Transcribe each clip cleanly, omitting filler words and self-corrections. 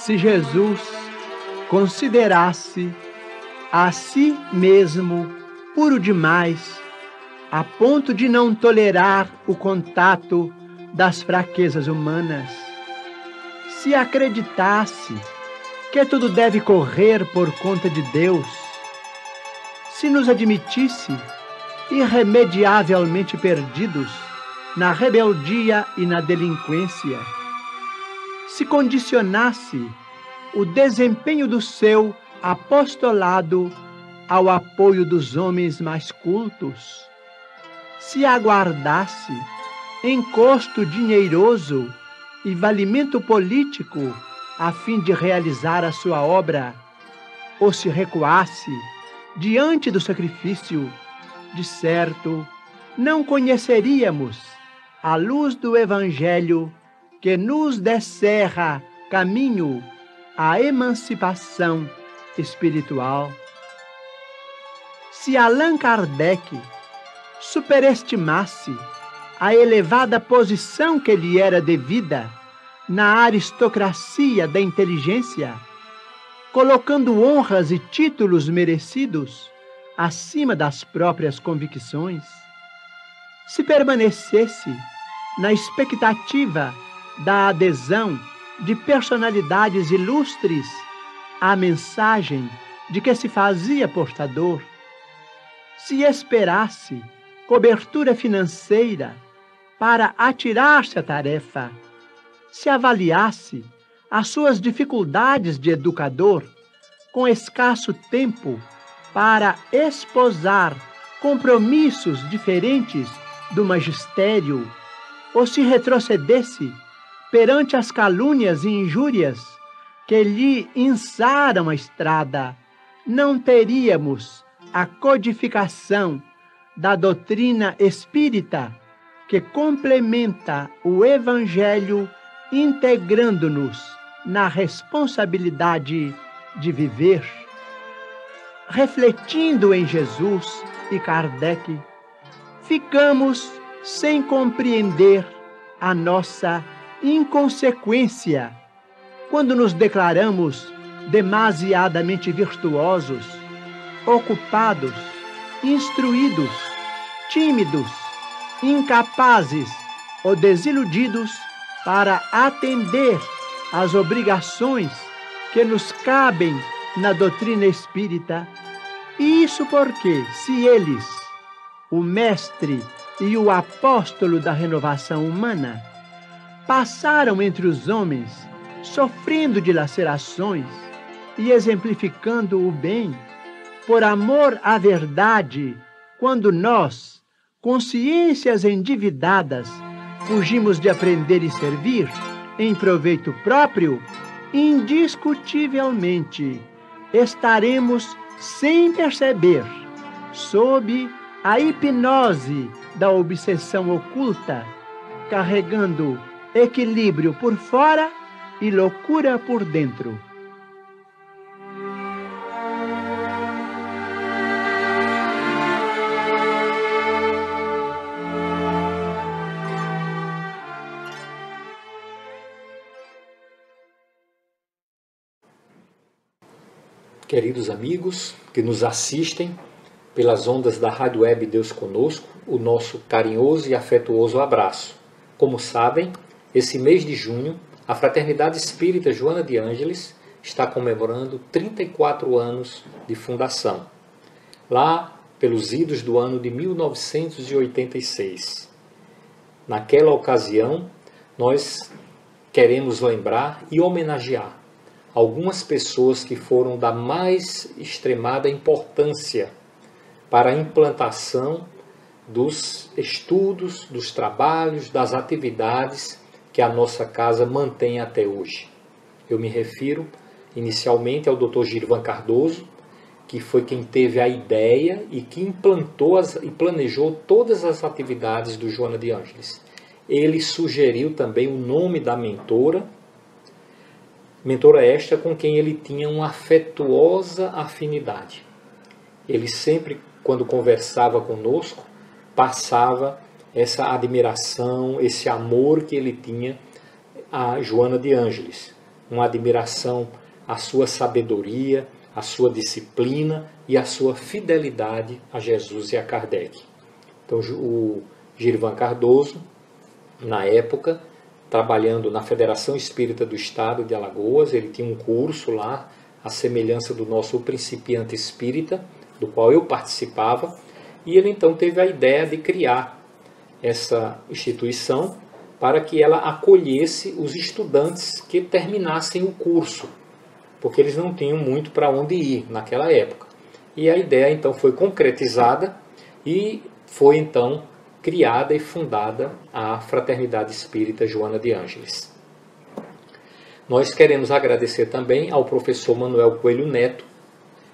Se Jesus considerasse a si mesmo puro demais, a ponto de não tolerar o contato das fraquezas humanas, se acreditasse que tudo deve correr por conta de Deus, se nos admitisse irremediavelmente perdidos na rebeldia e na delinquência, se condicionasse o desempenho do seu apostolado ao apoio dos homens mais cultos, se aguardasse encosto dinheiroso e valimento político a fim de realizar a sua obra, ou se recuasse diante do sacrifício, de certo, não conheceríamos a luz do Evangelho que nos descerra caminho à emancipação espiritual. Se Allan Kardec superestimasse a elevada posição que lhe era devida na aristocracia da inteligência, colocando honras e títulos merecidos acima das próprias convicções, se permanecesse na expectativa da adesão de personalidades ilustres à mensagem de que se fazia portador, se esperasse cobertura financeira para atirar-se à tarefa, se avaliasse as suas dificuldades de educador com escasso tempo para esposar compromissos diferentes do magistério, ou se retrocedesse perante as calúnias e injúrias que lhe inçaram a estrada, não teríamos a codificação da doutrina espírita que complementa o Evangelho, integrando-nos na responsabilidade de viver. Refletindo em Jesus e Kardec, ficamos sem compreender a nossa inconsequência quando nos declaramos demasiadamente virtuosos, ocupados, instruídos, tímidos, incapazes ou desiludidos para atender às obrigações que nos cabem na doutrina espírita. E isso porque, se eles, o mestre e o apóstolo da renovação humana, passaram entre os homens, sofrendo dilacerações e exemplificando o bem, por amor à verdade, quando nós, consciências endividadas, fugimos de aprender e servir, em proveito próprio, indiscutivelmente estaremos, sem perceber, sob a hipnose da obsessão oculta, carregando equilíbrio por fora e loucura por dentro. Queridos amigos que nos assistem pelas ondas da Rádio Web Deus Conosco, o nosso carinhoso e afetuoso abraço. Como sabem, esse mês de junho, a Fraternidade Espírita Joana de Ângeles está comemorando 34 anos de fundação, lá pelos idos do ano de 1986. Naquela ocasião, nós queremos lembrar e homenagear algumas pessoas que foram da mais extremada importância para a implantação dos estudos, dos trabalhos, das atividades que a nossa casa mantém até hoje. Eu me refiro inicialmente ao Dr. Girivan Cardoso, que foi quem teve a ideia e que implantou e planejou todas as atividades do Joana de Ângeles. Ele sugeriu também o nome da mentora esta com quem ele tinha uma afetuosa afinidade. Ele sempre, quando conversava conosco, passava essa admiração, esse amor que ele tinha a Joana de Ângeles. Uma admiração à sua sabedoria, à sua disciplina e à sua fidelidade a Jesus e a Kardec. Então, o Girivan Cardoso, na época, trabalhando na Federação Espírita do Estado de Alagoas, ele tinha um curso lá, à semelhança do nosso Principiante Espírita, do qual eu participava, e ele então teve a ideia de criar essa instituição para que ela acolhesse os estudantes que terminassem o curso, porque eles não tinham muito para onde ir naquela época. E a ideia então foi concretizada e foi então criada e fundada a Fraternidade Espírita Joana de Ângeles. Nós queremos agradecer também ao professor Manuel Coelho Neto,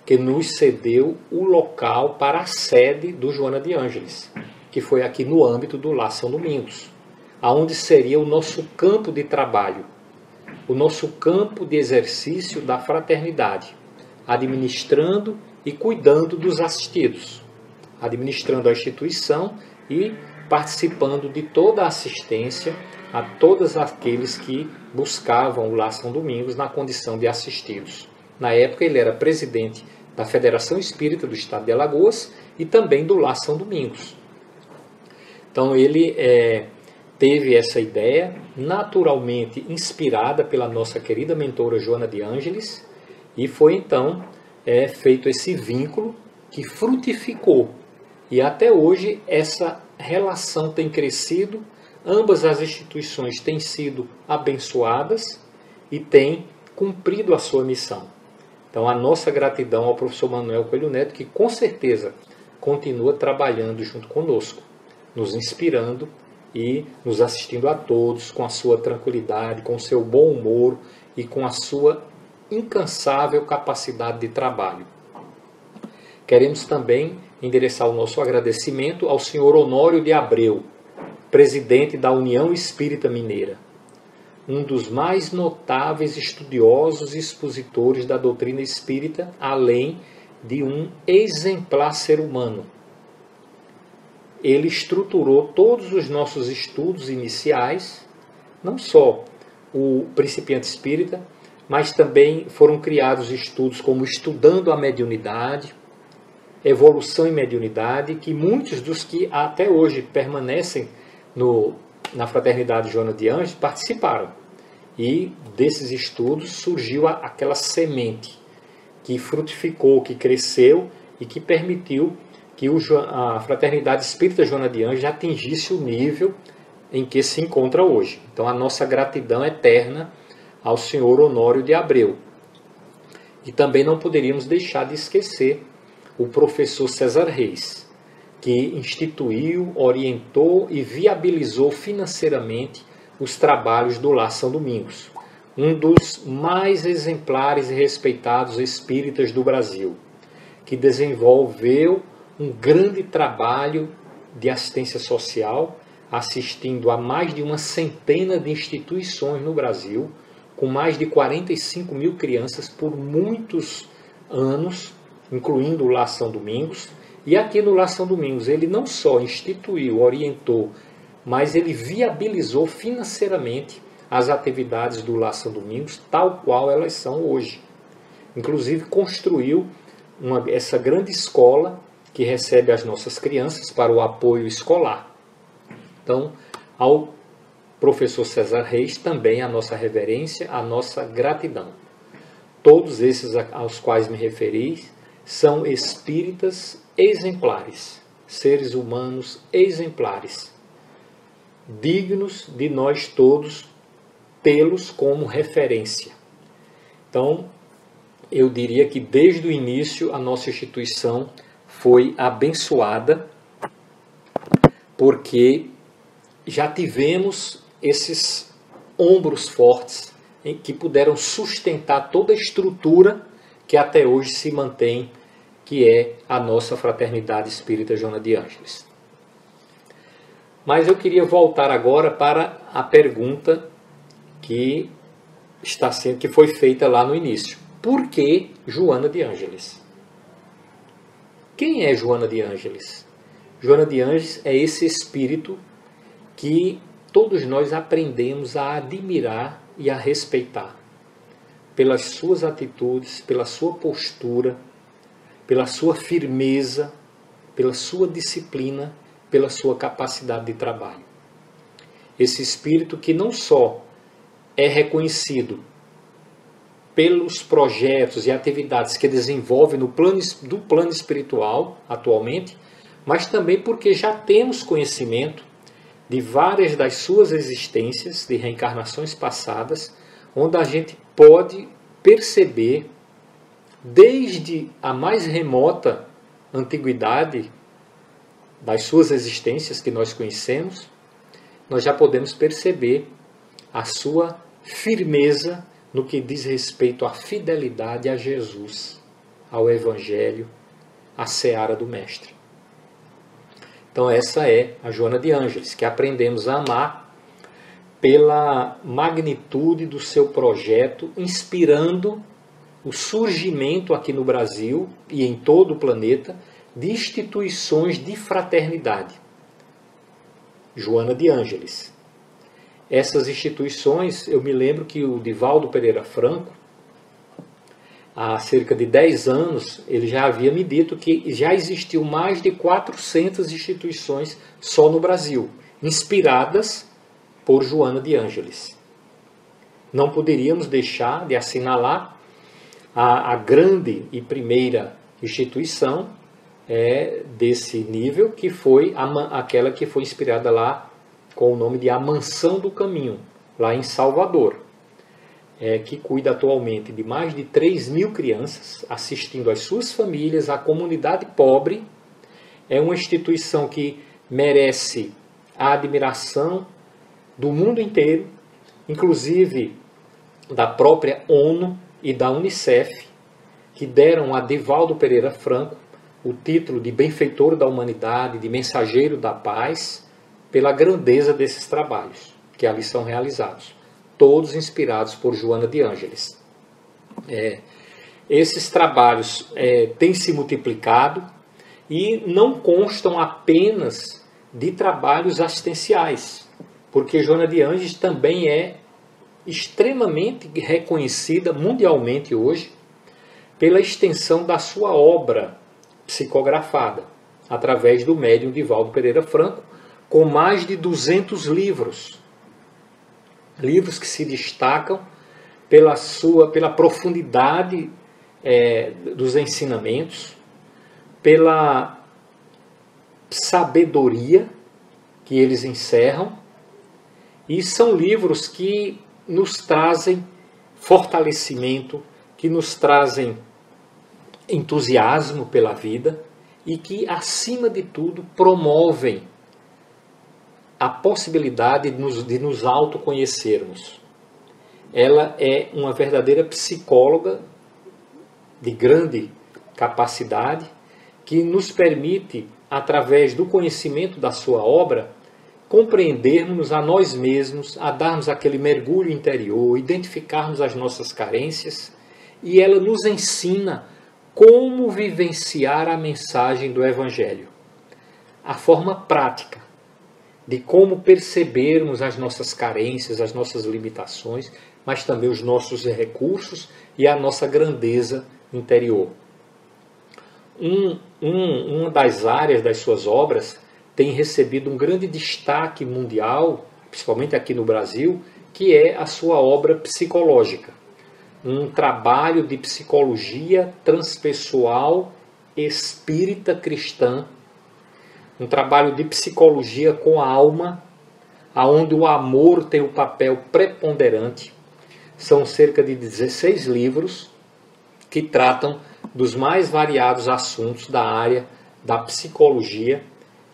que nos cedeu o local para a sede do Joana de Ângeles, que foi aqui no âmbito do Lar São Domingos, aonde seria o nosso campo de trabalho, o nosso campo de exercício da fraternidade, administrando e cuidando dos assistidos, administrando a instituição e participando de toda a assistência a todos aqueles que buscavam o Lar São Domingos na condição de assistidos. Na época ele era presidente da Federação Espírita do Estado de Alagoas e também do Lar São Domingos. Então ele teve essa ideia naturalmente inspirada pela nossa querida mentora Joana de Ângeles e foi então feito esse vínculo que frutificou. E até hoje essa relação tem crescido, ambas as instituições têm sido abençoadas e têm cumprido a sua missão. Então a nossa gratidão ao professor Manuel Coelho Neto, que com certeza continua trabalhando junto conosco, nos inspirando e nos assistindo a todos com a sua tranquilidade, com o seu bom humor e com a sua incansável capacidade de trabalho. Queremos também endereçar o nosso agradecimento ao senhor Honório de Abreu, presidente da União Espírita Mineira, um dos mais notáveis estudiosos e expositores da doutrina espírita, além de um exemplar ser humano. Ele estruturou todos os nossos estudos iniciais, não só o Principiante Espírita, mas também foram criados estudos como Estudando a Mediunidade, Evolução em Mediunidade, que muitos dos que até hoje permanecem na Fraternidade Joana de Ângeles participaram. E desses estudos surgiu aquela semente que frutificou, que cresceu e que permitiu que a Fraternidade Espírita Joana de Ângeles atingisse o nível em que se encontra hoje. Então a nossa gratidão eterna ao senhor Honório de Abreu. E também não poderíamos deixar de esquecer o professor César Reis, que instituiu, orientou e viabilizou financeiramente os trabalhos do Lar São Domingos, um dos mais exemplares e respeitados espíritas do Brasil, que desenvolveu um grande trabalho de assistência social, assistindo a mais de uma centena de instituições no Brasil, com mais de 45 mil crianças por muitos anos, incluindo o Lar São Domingos. E aqui no Lar São Domingos ele não só instituiu, orientou, mas ele viabilizou financeiramente as atividades do Lar São Domingos, tal qual elas são hoje. Inclusive construiu essa grande escola que recebe as nossas crianças para o apoio escolar. Então, ao professor César Reis, também a nossa reverência, a nossa gratidão. Todos esses aos quais me referi são espíritas exemplares, seres humanos exemplares, dignos de nós todos tê-los como referência. Então, eu diria que desde o início a nossa instituição foi abençoada, porque já tivemos esses ombros fortes que puderam sustentar toda a estrutura que até hoje se mantém, que é a nossa Fraternidade Espírita Joana de Ângeles. Mas eu queria voltar agora para a pergunta que foi feita lá no início. Por que Joana de Ângeles? Quem é Joana de Ângeles? Joana de Ângeles é esse espírito que todos nós aprendemos a admirar e a respeitar pelas suas atitudes, pela sua postura, pela sua firmeza, pela sua disciplina, pela sua capacidade de trabalho. Esse espírito que não só é reconhecido pelos projetos e atividades que desenvolve no plano espiritual atualmente, mas também porque já temos conhecimento de várias das suas existências, de reencarnações passadas, onde a gente pode perceber, desde a mais remota antiguidade das suas existências que nós conhecemos, nós já podemos perceber a sua firmeza no que diz respeito à fidelidade a Jesus, ao Evangelho, à seara do Mestre. Então essa é a Joana de Ângeles, que aprendemos a amar pela magnitude do seu projeto, inspirando o surgimento aqui no Brasil e em todo o planeta de instituições de fraternidade. Joana de Ângeles. Essas instituições, eu me lembro que o Divaldo Pereira Franco, há cerca de 10 anos, ele já havia me dito que já existiu mais de 400 instituições só no Brasil, inspiradas por Joana de Ângeles. Não poderíamos deixar de assinalar a grande e primeira instituição desse nível, que foi aquela que foi inspirada lá com o nome de A Mansão do Caminho, lá em Salvador, que cuida atualmente de mais de 3.000 crianças, assistindo às suas famílias, à comunidade pobre. É uma instituição que merece a admiração do mundo inteiro, inclusive da própria ONU e da Unicef, que deram a Divaldo Pereira Franco o título de benfeitor da humanidade, de mensageiro da paz, pela grandeza desses trabalhos que ali são realizados, todos inspirados por Joana de Ângeles. Esses trabalhos têm se multiplicado e não constam apenas de trabalhos assistenciais, porque Joana de Ângeles também é extremamente reconhecida mundialmente hoje pela extensão da sua obra psicografada, através do médium Divaldo Pereira Franco, com mais de 200 livros. Livros que se destacam pela profundidade dos ensinamentos, pela sabedoria que eles encerram, e são livros que nos trazem fortalecimento, que nos trazem entusiasmo pela vida e que, acima de tudo, promovem a possibilidade de nos autoconhecermos. Ela é uma verdadeira psicóloga de grande capacidade que nos permite, através do conhecimento da sua obra, compreendermos a nós mesmos, a darmos aquele mergulho interior, identificarmos as nossas carências, e ela nos ensina como vivenciar a mensagem do Evangelho. A forma prática de como percebermos as nossas carências, as nossas limitações, mas também os nossos recursos e a nossa grandeza interior. Uma das áreas das suas obras tem recebido um grande destaque mundial, principalmente aqui no Brasil, que é a sua obra psicológica. Um trabalho de psicologia transpessoal espírita cristã, um trabalho de psicologia com a alma, onde o amor tem um papel preponderante, São cerca de 16 livros que tratam dos mais variados assuntos da área da psicologia,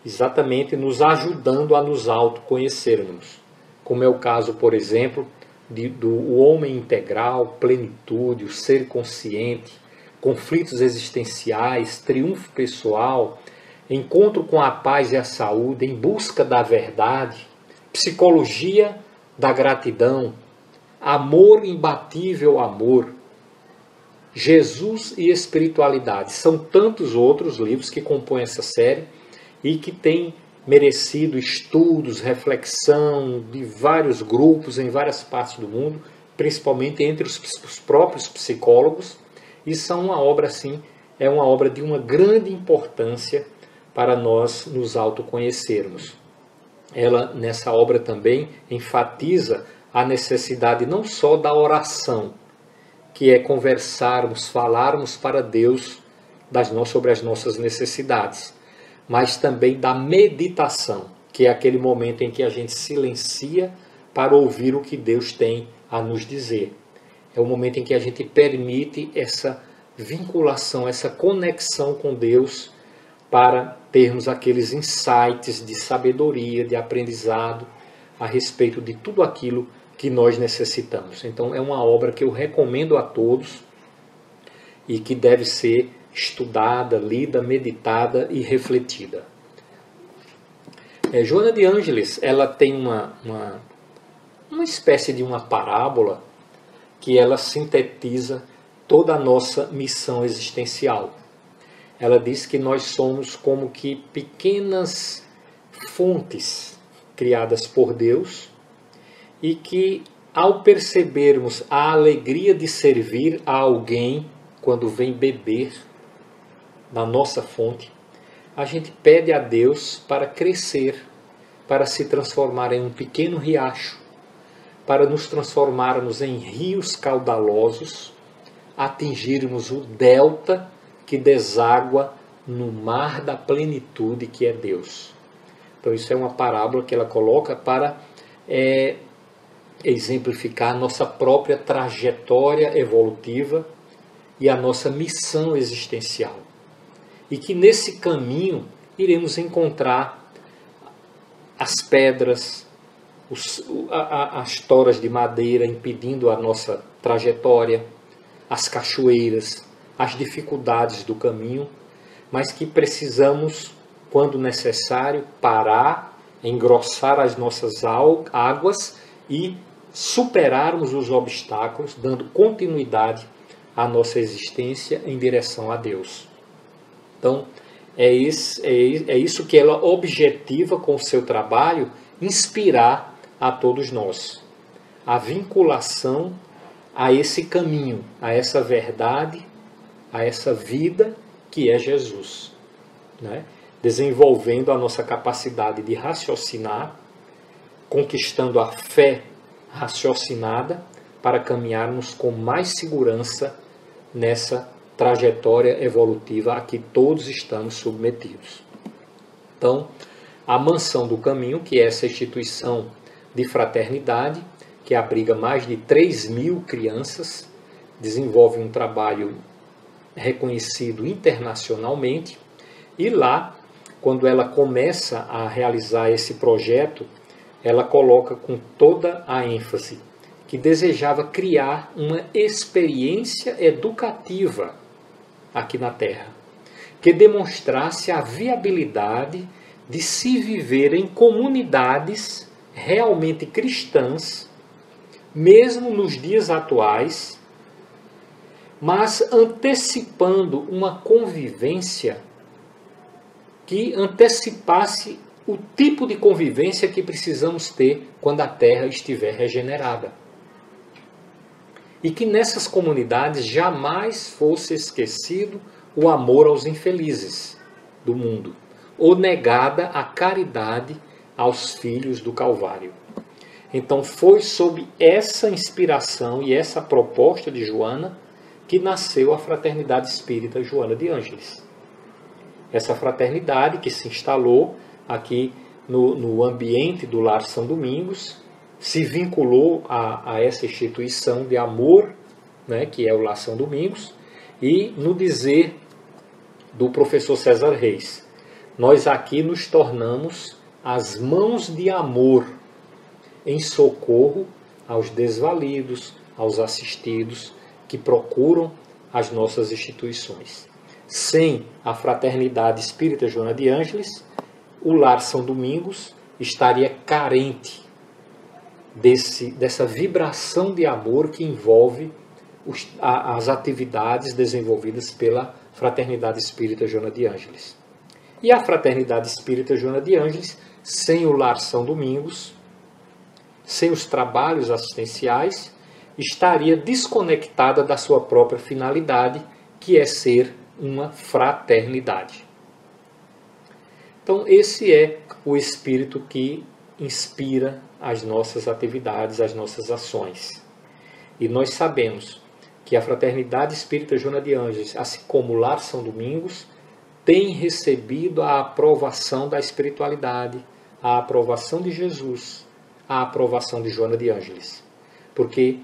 exatamente nos ajudando a nos autoconhecermos. Como é o caso, por exemplo, do homem integral, plenitude, o ser consciente, conflitos existenciais, triunfo pessoal, encontro com a paz e a saúde, em busca da verdade, psicologia da gratidão, amor imbatível, amor, Jesus e espiritualidade. São tantos outros livros que compõem essa série e que têm merecido estudos, reflexão de vários grupos em várias partes do mundo, principalmente entre os próprios psicólogos, e são uma obra, assim, é uma obra de uma grande importância para nós nos autoconhecermos. Ela, nessa obra também, enfatiza a necessidade não só da oração, que é conversarmos, falarmos para Deus sobre as nossas necessidades, mas também da meditação, que é aquele momento em que a gente silencia para ouvir o que Deus tem a nos dizer. É o momento em que a gente permite essa vinculação, essa conexão com Deus, para termos aqueles insights de sabedoria, de aprendizado a respeito de tudo aquilo que nós necessitamos. Então é uma obra que eu recomendo a todos e que deve ser estudada, lida, meditada e refletida. Joana de Ângeles, ela tem uma espécie de uma parábola que ela sintetiza toda a nossa missão existencial. Ela diz que nós somos como que pequenas fontes criadas por Deus e que, ao percebermos a alegria de servir a alguém quando vem beber na nossa fonte, a gente pede a Deus para crescer, para se transformar em um pequeno riacho, para nos transformarmos em rios caudalosos, atingirmos o delta que deságua no mar da plenitude que é Deus. Então isso é uma parábola que ela coloca para exemplificar a nossa própria trajetória evolutiva e a nossa missão existencial. E que nesse caminho iremos encontrar as pedras, as toras de madeira impedindo a nossa trajetória, as cachoeiras, as dificuldades do caminho, mas que precisamos, quando necessário, parar, engrossar as nossas águas e superarmos os obstáculos, dando continuidade à nossa existência em direção a Deus. Então, é isso que ela objetiva com o seu trabalho, inspirar a todos nós. A vinculação a esse caminho, a essa verdade, a essa vida que é Jesus, né? Desenvolvendo a nossa capacidade de raciocinar, conquistando a fé raciocinada para caminharmos com mais segurança nessa trajetória evolutiva a que todos estamos submetidos. Então, a Mansão do Caminho, que é essa instituição de fraternidade, que abriga mais de 3.000 crianças, desenvolve um trabalho reconhecido internacionalmente, e lá, quando ela começa a realizar esse projeto, ela coloca com toda a ênfase que desejava criar uma experiência educativa aqui na Terra, que demonstrasse a viabilidade de se viver em comunidades realmente cristãs, mesmo nos dias atuais, mas antecipando uma convivência que antecipasse o tipo de convivência que precisamos ter quando a Terra estiver regenerada. E que nessas comunidades jamais fosse esquecido o amor aos infelizes do mundo, ou negada a caridade aos filhos do Calvário. Então foi sob essa inspiração e essa proposta de Joana que nasceu a Fraternidade Espírita Joana de Ângeles. Essa fraternidade que se instalou aqui no ambiente do Lar São Domingos, se vinculou a essa instituição de amor, né, que é o Lar São Domingos, e no dizer do professor César Reis, nós aqui nos tornamos as mãos de amor em socorro aos desvalidos, aos assistidos que procuram as nossas instituições. Sem a Fraternidade Espírita Joana de Ângeles, o Lar São Domingos estaria carente dessa vibração de amor que envolve as atividades desenvolvidas pela Fraternidade Espírita Joana de Ângeles. E a Fraternidade Espírita Joana de Ângeles, sem o Lar São Domingos, sem os trabalhos assistenciais, estaria desconectada da sua própria finalidade, que é ser uma fraternidade. Então, esse é o espírito que inspira as nossas atividades, as nossas ações. E nós sabemos que a Fraternidade Espírita Joana de Ângeles, assim como o Lar São Domingos, tem recebido a aprovação da espiritualidade, a aprovação de Jesus, a aprovação de Joana de Ângeles. Porque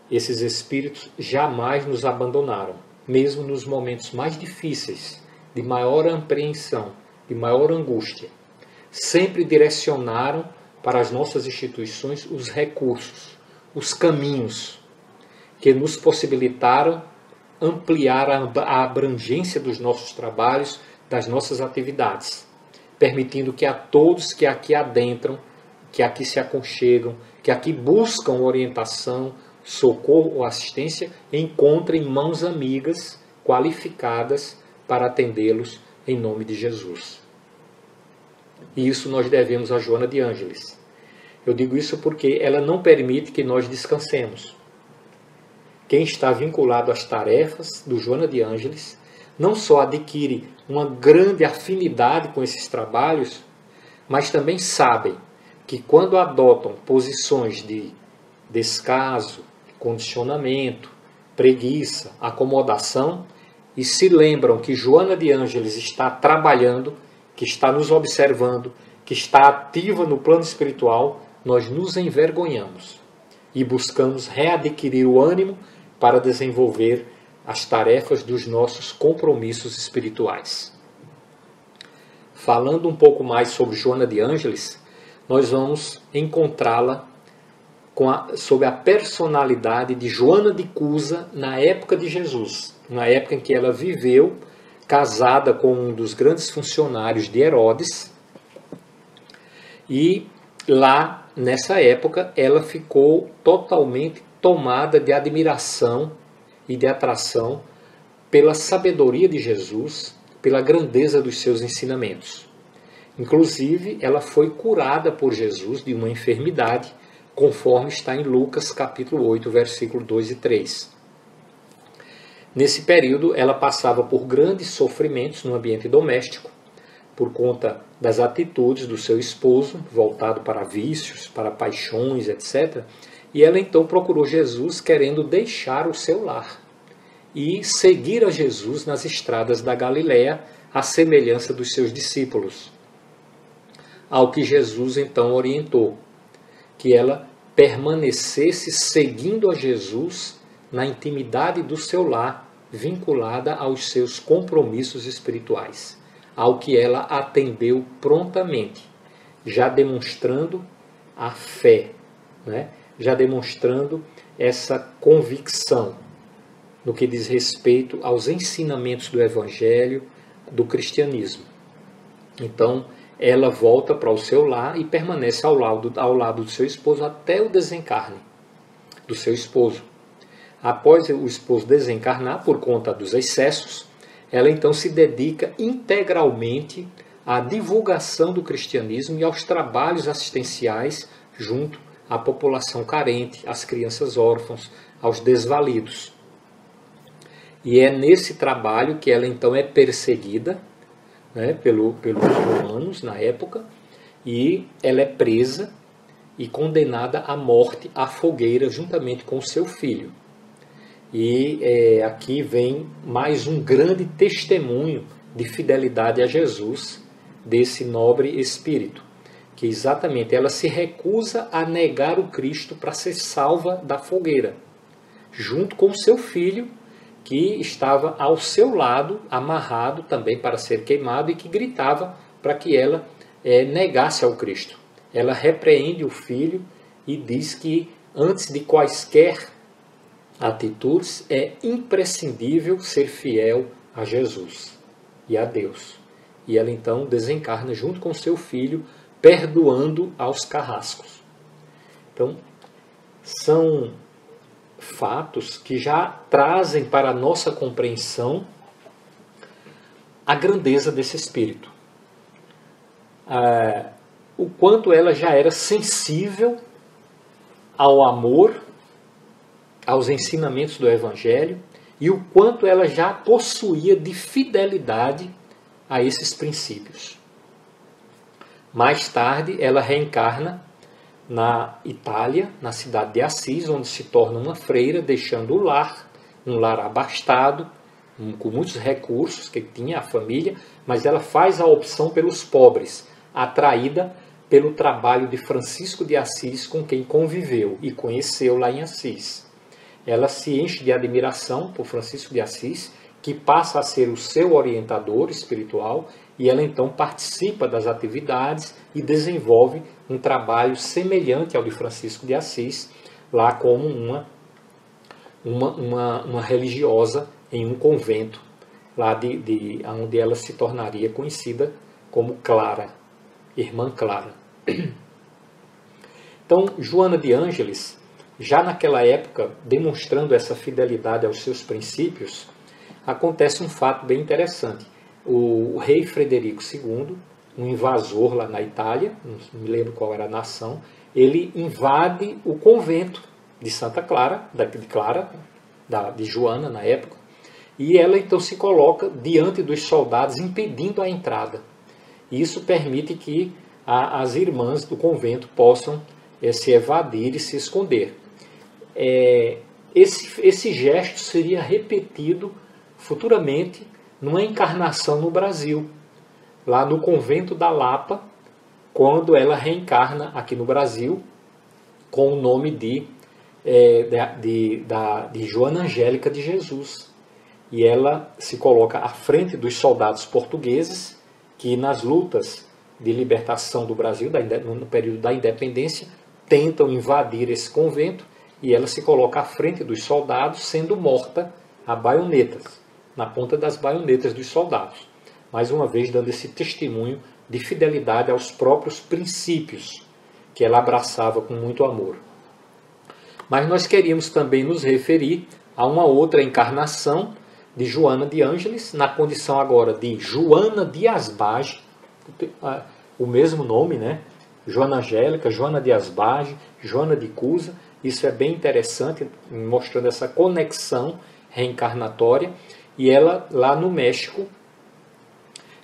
esses espíritos jamais nos abandonaram, mesmo nos momentos mais difíceis, de maior apreensão, de maior angústia. Sempre direcionaram para as nossas instituições os recursos, os caminhos que nos possibilitaram ampliar a abrangência dos nossos trabalhos, das nossas atividades, permitindo que a todos que aqui adentram, que aqui se aconchegam, que aqui buscam orientação, socorro ou assistência, encontrem mãos amigas qualificadas para atendê-los em nome de Jesus. E isso nós devemos a Joana de Ângeles. Eu digo isso porque ela não permite que nós descansemos. Quem está vinculado às tarefas do Joana de Ângeles não só adquire uma grande afinidade com esses trabalhos, mas também sabem que quando adotam posições de descaso, condicionamento, preguiça, acomodação, e se lembram que Joana de Ângeles está trabalhando, que está nos observando, que está ativa no plano espiritual, nós nos envergonhamos e buscamos readquirir o ânimo para desenvolver as tarefas dos nossos compromissos espirituais. Falando um pouco mais sobre Joana de Ângeles, nós vamos encontrá-la sob a personalidade de Joana de Cusa na época de Jesus, na época em que ela viveu casada com um dos grandes funcionários de Herodes, e lá, nessa época, ela ficou totalmente tomada de admiração e de atração pela sabedoria de Jesus, pela grandeza dos seus ensinamentos. Inclusive, ela foi curada por Jesus de uma enfermidade, conforme está em Lucas capítulo 8, versículo 2 e 3. Nesse período, ela passava por grandes sofrimentos no ambiente doméstico, por conta das atitudes do seu esposo, voltado para vícios, para paixões, etc. E ela então procurou Jesus querendo deixar o seu lar e seguir a Jesus nas estradas da Galiléia, à semelhança dos seus discípulos. Ao que Jesus então orientou, que ela permanecesse seguindo a Jesus na intimidade do seu lar, vinculada aos seus compromissos espirituais, ao que ela atendeu prontamente, já demonstrando a fé, né? Já demonstrando essa convicção no que diz respeito aos ensinamentos do Evangelho, do cristianismo. Então, ela volta para o seu lar e permanece ao lado do seu esposo até o desencarne do seu esposo. Após o esposo desencarnar por conta dos excessos, ela então se dedica integralmente à divulgação do cristianismo e aos trabalhos assistenciais junto à população carente, às crianças órfãs, aos desvalidos. E é nesse trabalho que ela então é perseguida, né, pelos romanos na época, e ela é presa e condenada à morte à fogueira juntamente com o seu filho. E aqui vem mais um grande testemunho de fidelidade a Jesus desse nobre espírito, que exatamente ela se recusa a negar o Cristo para ser salva da fogueira, junto com o seu filho, que estava ao seu lado, amarrado também para ser queimado, e que gritava para que ela negasse ao Cristo. Ela repreende o filho e diz que antes de quaisquer atitudes é imprescindível ser fiel a Jesus e a Deus. E ela então desencarna junto com seu filho, perdoando aos carrascos. Então, são fatos que já trazem para a nossa compreensão a grandeza desse espírito. O quanto ela já era sensível ao amor, aos ensinamentos do Evangelho, e o quanto ela já possuía de fidelidade a esses princípios. Mais tarde, ela reencarna na Itália, na cidade de Assis, onde se torna uma freira, deixando o lar, um lar abastado, com muitos recursos que tinha a família, mas ela faz a opção pelos pobres, atraída pelo trabalho de Francisco de Assis, com quem conviveu e conheceu lá em Assis. Ela se enche de admiração por Francisco de Assis, que passa a ser o seu orientador espiritual, e ela então participa das atividades e desenvolve um trabalho semelhante ao de Francisco de Assis, lá como uma religiosa em um convento, lá onde ela se tornaria conhecida como Clara, Irmã Clara. Então, Joana de Ângeles, já naquela época, demonstrando essa fidelidade aos seus princípios, acontece um fato bem interessante. O rei Frederico II, um invasor lá na Itália, não me lembro qual era a nação, ele invade o convento de Santa Clara, de Joana na época, e ela então se coloca diante dos soldados, impedindo a entrada. Isso permite que as irmãs do convento possam se evadir e se esconder. Esse gesto seria repetido futuramente numa encarnação no Brasil, lá no convento da Lapa, quando ela reencarna aqui no Brasil com o nome de Joana Angélica de Jesus. E ela se coloca à frente dos soldados portugueses que nas lutas de libertação do Brasil, no período da independência, tentam invadir esse convento, e ela se coloca à frente dos soldados, sendo morta a baionetas, na ponta das baionetas dos soldados. Mais uma vez dando esse testemunho de fidelidade aos próprios princípios que ela abraçava com muito amor. Mas nós queríamos também nos referir a uma outra encarnação de Joana de Ângeles, na condição agora de Joana de Asbage, o mesmo nome, né? Joana Angélica, Joana de Asbage, Joana de Cusa. Isso é bem interessante, mostrando essa conexão reencarnatória. E ela, lá no México,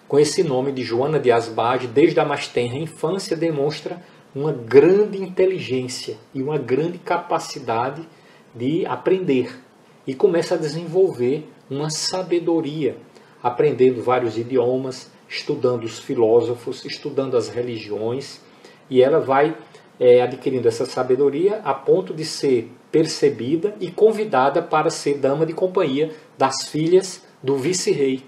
com esse nome de Joana de Asbage, desde a mais tenra infância, demonstra uma grande inteligência e uma grande capacidade de aprender. E começa a desenvolver uma sabedoria, aprendendo vários idiomas, estudando os filósofos, estudando as religiões. E ela vai adquirindo essa sabedoria a ponto de ser percebida e convidada para ser dama de companhia das filhas do vice-rei,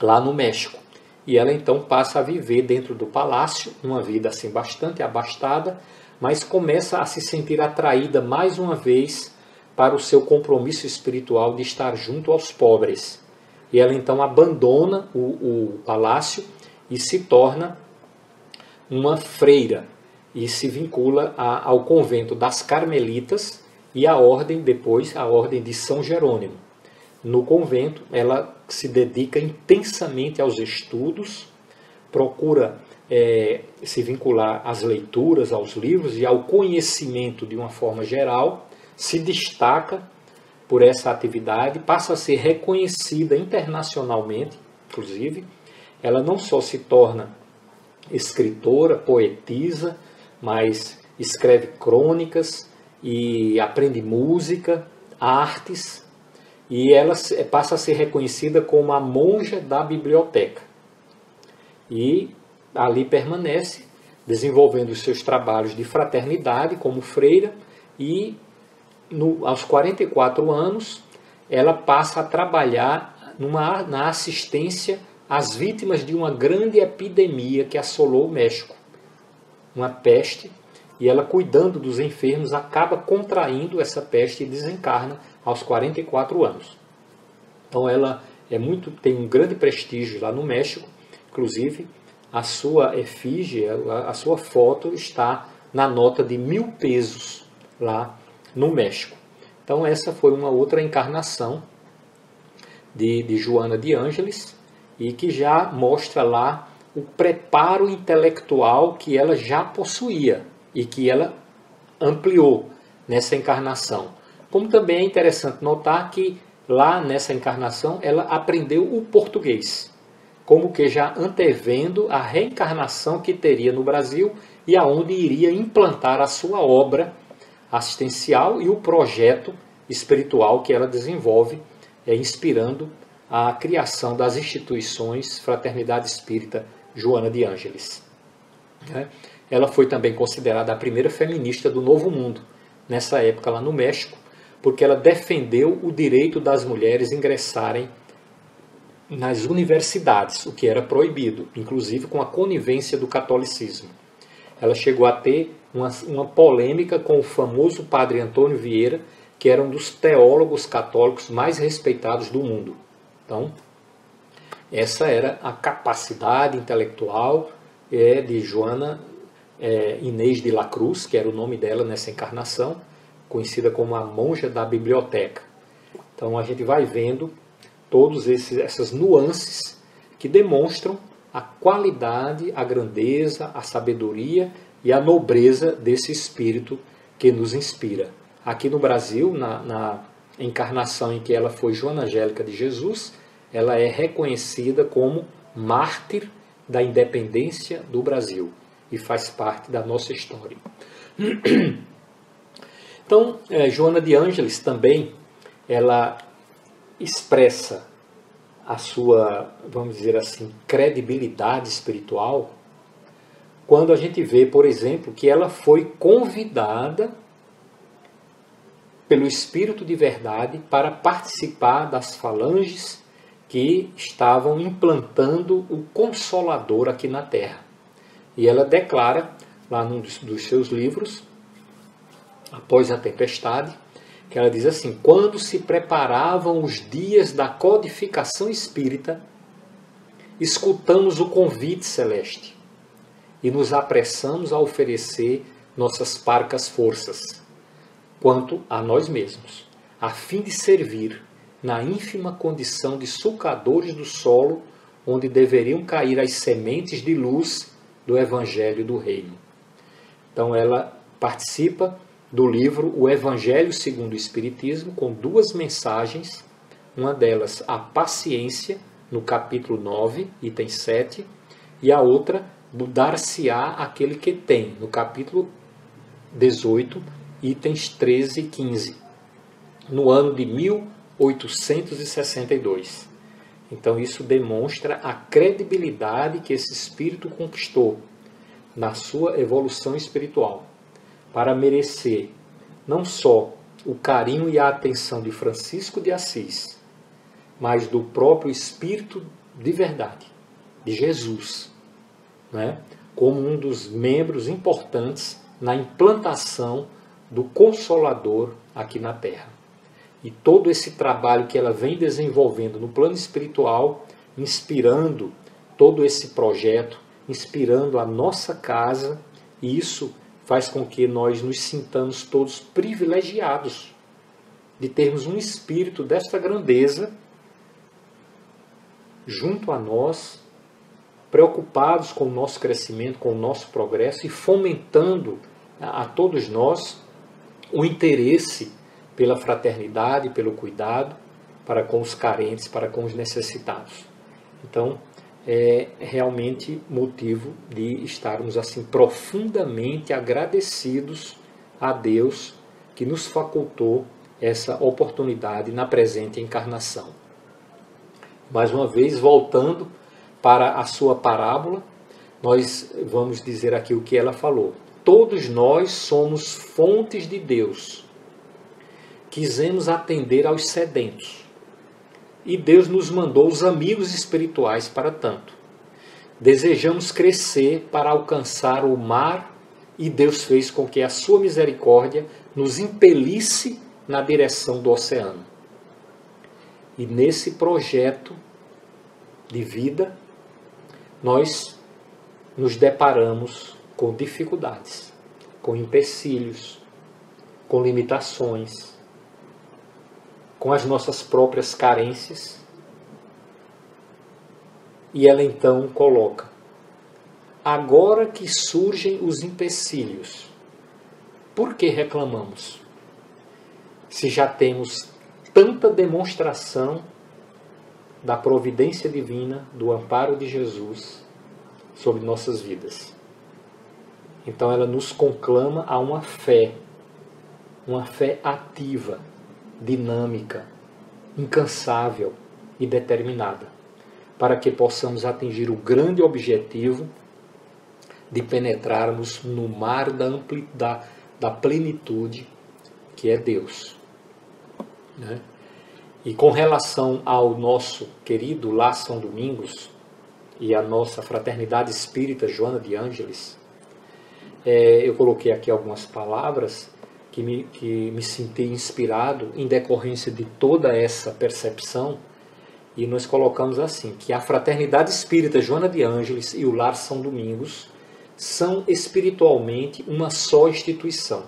lá no México. E ela então passa a viver dentro do palácio, uma vida assim bastante abastada, mas começa a se sentir atraída mais uma vez para o seu compromisso espiritual de estar junto aos pobres. E ela então abandona o palácio e se torna uma freira e se vincula ao convento das Carmelitas e à ordem, depois, a ordem de São Jerônimo. No convento, ela se dedica intensamente aos estudos, procura se vincular às leituras, aos livros e ao conhecimento de uma forma geral, se destaca por essa atividade, passa a ser reconhecida internacionalmente, inclusive. Ela não só se torna escritora, poetisa, mas escreve crônicas e aprende música, artes, e ela passa a ser reconhecida como a monja da biblioteca. E ali permanece desenvolvendo os seus trabalhos de fraternidade como freira, e aos 44 anos ela passa a trabalhar na assistência às vítimas de uma grande epidemia que assolou o México, uma peste, e ela, cuidando dos enfermos, acaba contraindo essa peste e desencarna aos 44 anos. Então ela tem um grande prestígio lá no México. Inclusive a sua efígie, a sua foto está na nota de 1000 pesos lá no México. Então essa foi uma outra encarnação de Joana de Ângeles, e que já mostra lá o preparo intelectual que ela já possuía e que ela ampliou nessa encarnação. Como também é interessante notar que lá nessa encarnação ela aprendeu o português, como que já antevendo a reencarnação que teria no Brasil e aonde iria implantar a sua obra assistencial e o projeto espiritual que ela desenvolve, inspirando a criação das instituições Fraternidade Espírita Joana de Ângeles. Ela foi também considerada a primeira feminista do Novo Mundo, nessa época lá no México, porque ela defendeu o direito das mulheres ingressarem nas universidades, o que era proibido, inclusive com a conivência do catolicismo. Ela chegou a ter uma polêmica com o famoso padre Antônio Vieira, que era um dos teólogos católicos mais respeitados do mundo. Então, essa era a capacidade intelectual de Joana Inês de la Cruz, que era o nome dela nessa encarnação, conhecida como a monja da biblioteca. Então a gente vai vendo todas essas nuances que demonstram a qualidade, a grandeza, a sabedoria e a nobreza desse espírito que nos inspira. Aqui no Brasil, na encarnação em que ela foi Joana Angélica de Jesus, ela é reconhecida como mártir da independência do Brasil e faz parte da nossa história. Então, Joana de Ângeles também, ela expressa a sua, vamos dizer assim, credibilidade espiritual quando a gente vê, por exemplo, que ela foi convidada pelo Espírito de Verdade para participar das falanges que estavam implantando o Consolador aqui na Terra. E ela declara, lá num dos seus livros, Após a Tempestade, que ela diz assim: quando se preparavam os dias da codificação espírita, escutamos o convite celeste e nos apressamos a oferecer nossas parcas forças, quanto a nós mesmos, a fim de servir na ínfima condição de sulcadores do solo onde deveriam cair as sementes de luz do Evangelho do Reino. Então ela participa do livro O Evangelho segundo o Espiritismo, com 2 mensagens, uma delas a paciência, no capítulo 9, item 7, e a outra, dar-se-á aquele que tem, no capítulo 18, itens 13 e 15, no ano de 1862. Então isso demonstra a credibilidade que esse espírito conquistou na sua evolução espiritual, para merecer não só o carinho e a atenção de Francisco de Assis, mas do próprio Espírito de Verdade, de Jesus, né? Como um dos membros importantes na implantação do Consolador aqui na Terra. E todo esse trabalho que ela vem desenvolvendo no plano espiritual, inspirando todo esse projeto, inspirando a nossa casa, e isso faz com que nós nos sintamos todos privilegiados de termos um espírito desta grandeza junto a nós, preocupados com o nosso crescimento, com o nosso progresso e fomentando a todos nós o interesse pela fraternidade, pelo cuidado para com os carentes, para com os necessitados. Então, é realmente motivo de estarmos assim profundamente agradecidos a Deus que nos facultou essa oportunidade na presente encarnação. Mais uma vez, voltando para a sua parábola, nós vamos dizer aqui o que ela falou. Todos nós somos fontes de Deus. Quisemos atender aos sedentos. E Deus nos mandou os amigos espirituais para tanto. Desejamos crescer para alcançar o mar e Deus fez com que a sua misericórdia nos impelisse na direção do oceano. E nesse projeto de vida, nós nos deparamos com dificuldades, com empecilhos, com limitações, com as nossas próprias carências. E ela então coloca: agora que surgem os empecilhos, por que reclamamos? Se já temos tanta demonstração da providência divina, do amparo de Jesus sobre nossas vidas. Então ela nos conclama a uma fé ativa, dinâmica, incansável e determinada, para que possamos atingir o grande objetivo de penetrarmos no mar da plenitude que é Deus. Né? E com relação ao nosso querido Lar São Domingos e a nossa Fraternidade Espírita Joana de Ângeles, eu coloquei aqui algumas palavras que me senti inspirado em decorrência de toda essa percepção, e nós colocamos assim, que a Fraternidade Espírita Joana de Ângeles e o Lar São Domingos são espiritualmente uma só instituição,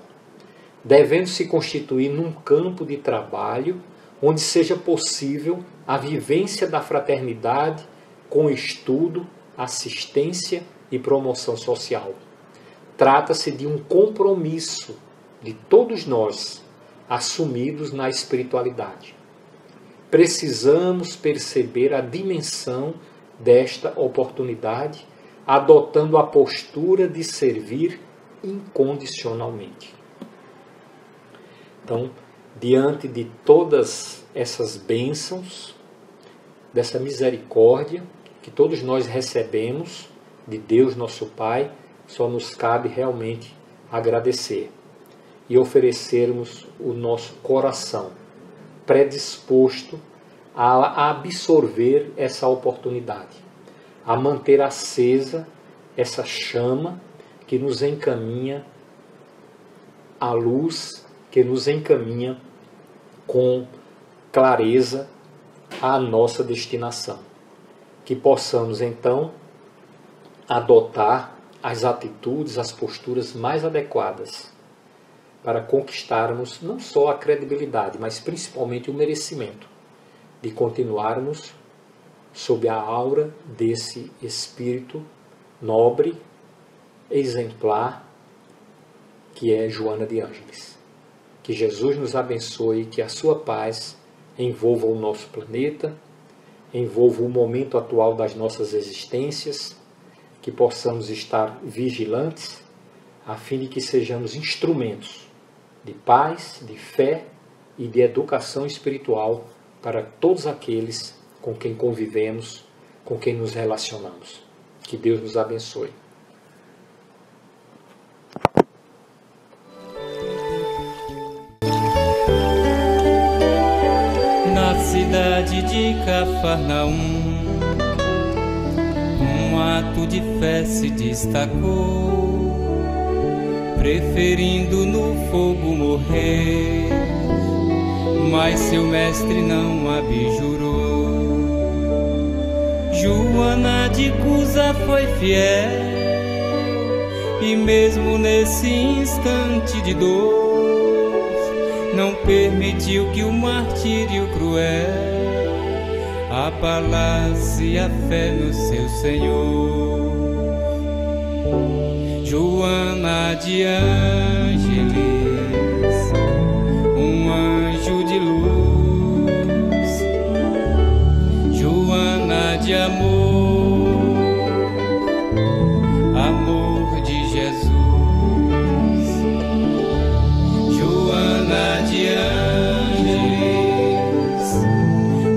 devendo se constituir num campo de trabalho onde seja possível a vivência da fraternidade com estudo, assistência e promoção social. Trata-se de um compromisso de todos nós assumidos na espiritualidade. Precisamos perceber a dimensão desta oportunidade, adotando a postura de servir incondicionalmente. Então, diante de todas essas bênçãos, dessa misericórdia que todos nós recebemos de Deus nosso Pai, só nos cabe realmente agradecer e oferecermos o nosso coração predisposto a absorver essa oportunidade, a manter acesa essa chama que nos encaminha à luz, que nos encaminha com clareza à nossa destinação. Que possamos então adotar as atitudes, as posturas mais adequadas para conquistarmos não só a credibilidade, mas principalmente o merecimento de continuarmos sob a aura desse espírito nobre, exemplar, que é Joana de Ângeles. Que Jesus nos abençoe, que a sua paz envolva o nosso planeta, envolva o momento atual das nossas existências, que possamos estar vigilantes, a fim de que sejamos instrumentos de paz, de fé e de educação espiritual para todos aqueles com quem convivemos, com quem nos relacionamos. Que Deus nos abençoe. Na cidade de Cafarnaum, um ato de fé se destacou, preferindo no fogo morrer, mas seu mestre não abjurou. Joana de Cusa foi fiel, e mesmo nesse instante de dor, não permitiu que o martírio cruel abalasse a fé no seu Senhor. Joana de Ângeles, um anjo de luz, Joana de amor, amor de Jesus, Joana de Ângeles,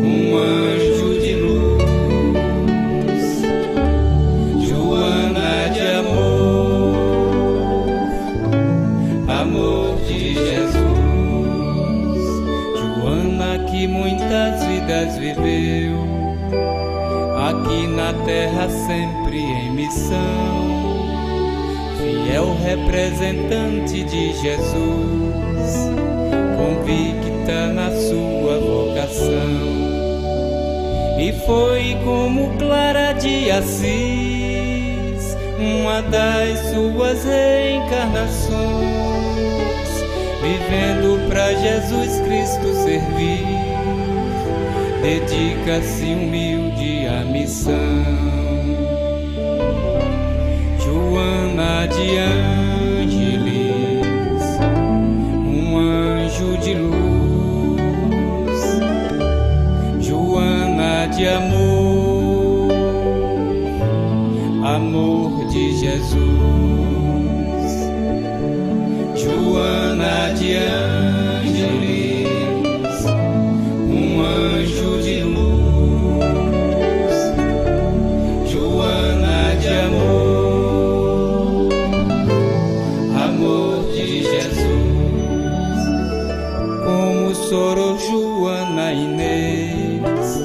um anjo de luz, Joana sempre em missão, fiel representante de Jesus, convicta na sua vocação. E foi como Clara de Assis, uma das suas reencarnações, vivendo pra Jesus Cristo servir, dedica-se humilde à missão. Joana de Ângeles, um anjo de luz, Joana de amor, amor de Jesus. Joana de Ângeles, um anjo de luz, Joana de amor, amor de Jesus. Como Sor Joana Inês,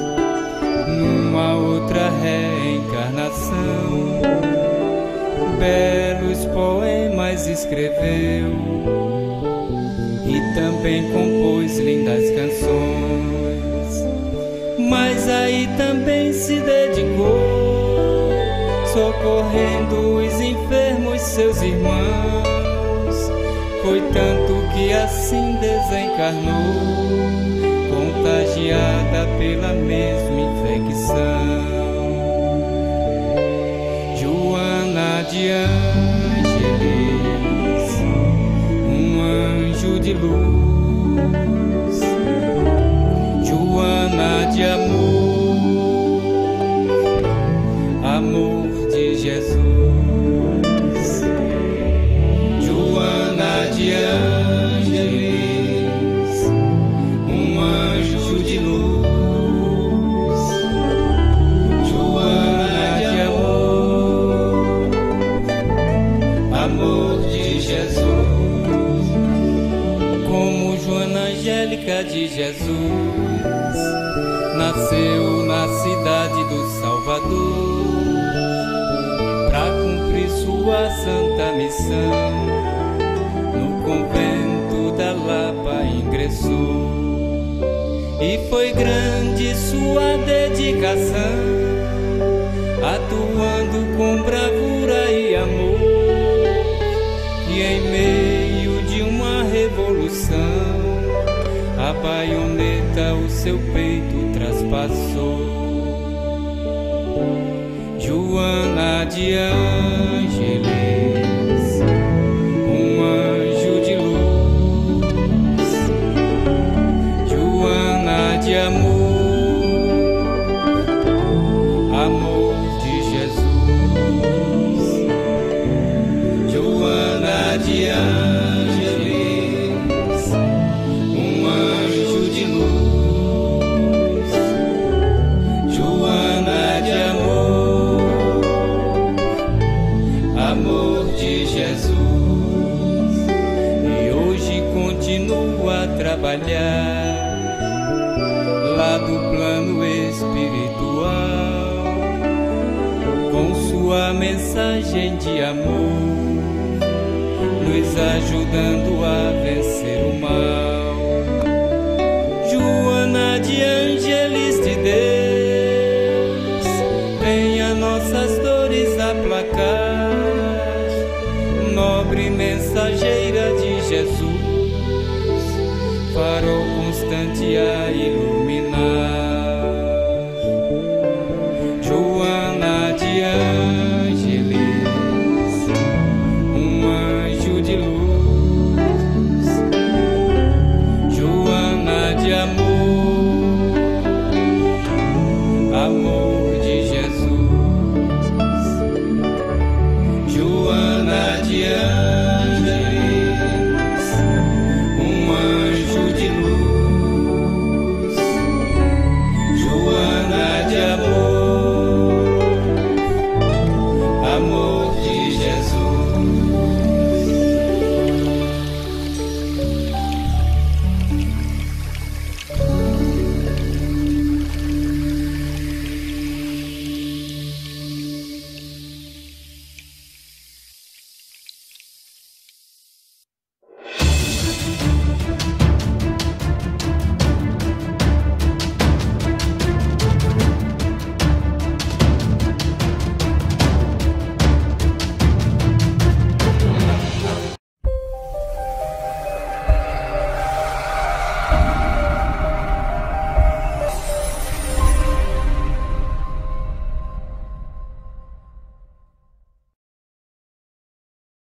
numa outra reencarnação, belos poemas escreveu e também compôs lindas canções. Mas aí também se dedicou, socorrendo os enfermos, seus irmãos. Foi tanto que assim desencarnou, contagiada pela mesma infecção. Joana de Ângeles, um anjo de luz, Joana de amor, amor de Jesus. Joana de Ângeles, um anjo de luz, Joana de amor, amor de Jesus. Como Joana Angélica de Jesus, nasceu na cidade do Salvador, e pra cumprir sua santa missão, no convento da Lapa ingressou. E foi grande sua dedicação, atuando com bravura e amor, e em meio de uma revolução, a baioneta o seu peito traspassou. Joana de Ângeles, um anjo de luz, Joana de amor, amor de Jesus. Joana de Ângeles, um anjo de luz, Joana de amor, amor de Jesus. E hoje continua a trabalhar lá do plano espiritual, com sua mensagem de amor, nos ajudando a vencer o mal. Joana de Ângeles de Deus, venha nossas dores aplacar, nobre mensageira de Jesus, farol constante a iluminar.